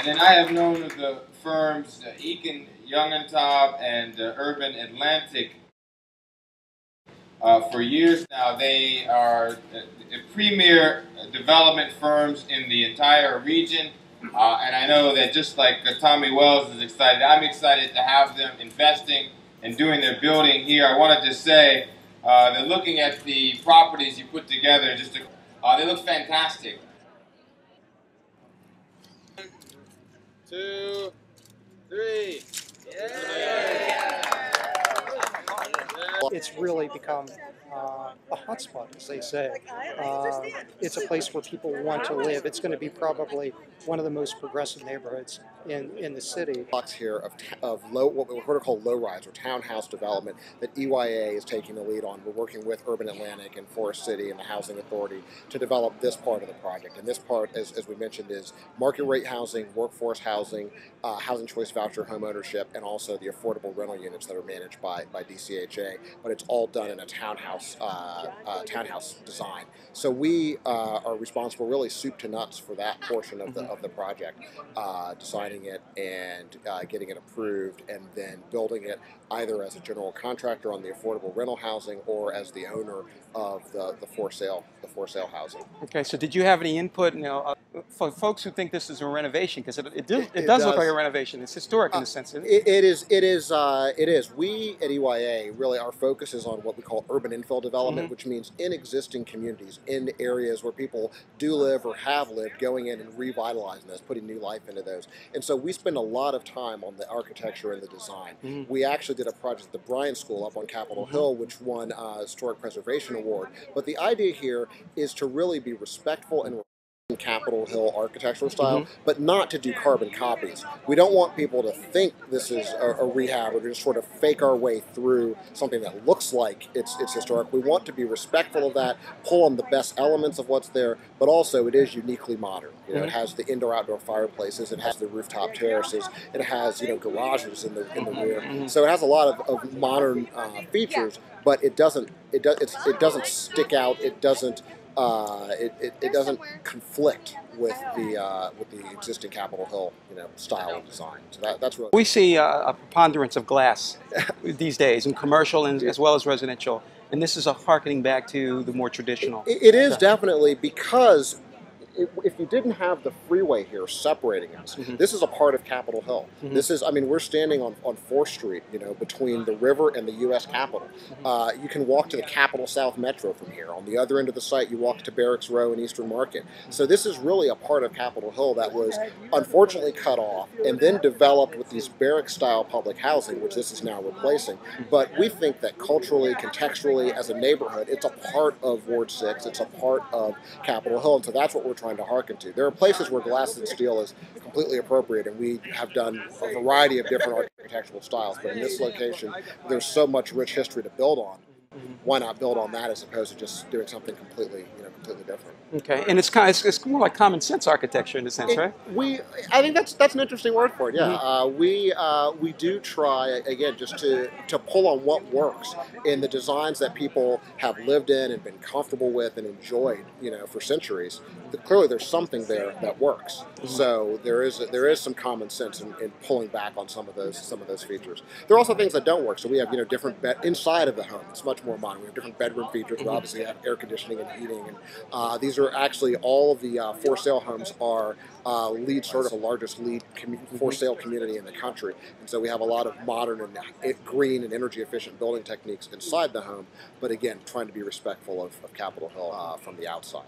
And then I have known of the firms Eakin, Young and Taub, and Urban Atlantic for years now. They are premier development firms in the entire region. And I know that just like Tommy Wells is excited, I'm excited to have them investing and doing their building here. I wanted to say that looking at the properties you put together, they look fantastic. 1, 2, 3. Yeah. It's really become a hotspot, as they say. It's a place where people want to live. It's going to be probably one of the most progressive neighborhoods in the city. Blocks here of what we're call low-rise or townhouse development that EYA is taking the lead on. We're working with Urban Atlantic and Forest City and the Housing Authority to develop this part of the project. And this part, as we mentioned, is market rate housing, workforce housing, housing choice voucher home ownership, and also the affordable rental units that are managed by DCHA. But it's all done in a townhouse design. So we are responsible, really soup to nuts, for that portion of the project, designing it and getting it approved, and then building it either as a general contractor on the affordable rental housing or as the owner of the for sale housing. Okay, so did you have any input, for folks who think this is a renovation, because it does look like a renovation. It's historic in a sense. It is. We at EYA, really, our focus is on what we call urban infill development, which means in existing communities, in areas where people do live or have lived, going in and revitalizing those, putting new life into those. And so we spend a lot of time on the architecture and the design. We actually did a project at the Bryan School up on Capitol Hill, which won a Historic Preservation Award. But the idea here is to really be respectful and Capitol Hill architectural style, but not to do carbon copies. We don't want people to think this is a rehab or to just sort of fake our way through something that looks like it's historic. We want to be respectful of that, pull on the best elements of what's there, but also it is uniquely modern. You know, it has the indoor-outdoor fireplaces, it has the rooftop terraces, it has garages in the rear. So it has a lot of modern features, but it doesn't stick out. It doesn't conflict with the existing Capitol Hill style and design. So that's really. We see a preponderance of glass these days in commercial and as well as residential, and this is a harkening back to the more traditional. It is definitely, because if you didn't have the freeway here separating us, this is a part of Capitol Hill. This is, I mean, we're standing on 4th Street, between the river and the U.S. Capitol. You can walk to the Capitol South Metro from here. On the other end of the site, you walk to Barracks Row and Eastern Market. So this is really a part of Capitol Hill that was unfortunately cut off and then developed with these barrack-style public housing, which this is now replacing. But we think that culturally, contextually, as a neighborhood, it's a part of Ward 6. It's a part of Capitol Hill, and so that's what we're trying to hearken to. There are places where glass and steel is completely appropriate, and we have done a variety of different architectural styles, but in this location, there's so much rich history to build on. Why not build on that as opposed to just doing something completely different? Okay, and it's more like common sense architecture in a sense, right? I think that's an interesting word for it. Yeah, we do try again just to pull on what works in the designs that people have lived in and been comfortable with and enjoyed, for centuries. Clearly, there's something there that works. So there is some common sense in pulling back on some of those features. There are also things that don't work. So we have different inside of the home. It's much more modern. We have different bedroom features. We obviously have air conditioning and heating, and these are actually all of the for sale homes are LEED certified, the largest LEED for sale community in the country. And so we have a lot of modern and green and energy efficient building techniques inside the home, but again, trying to be respectful of Capitol Hill from the outside.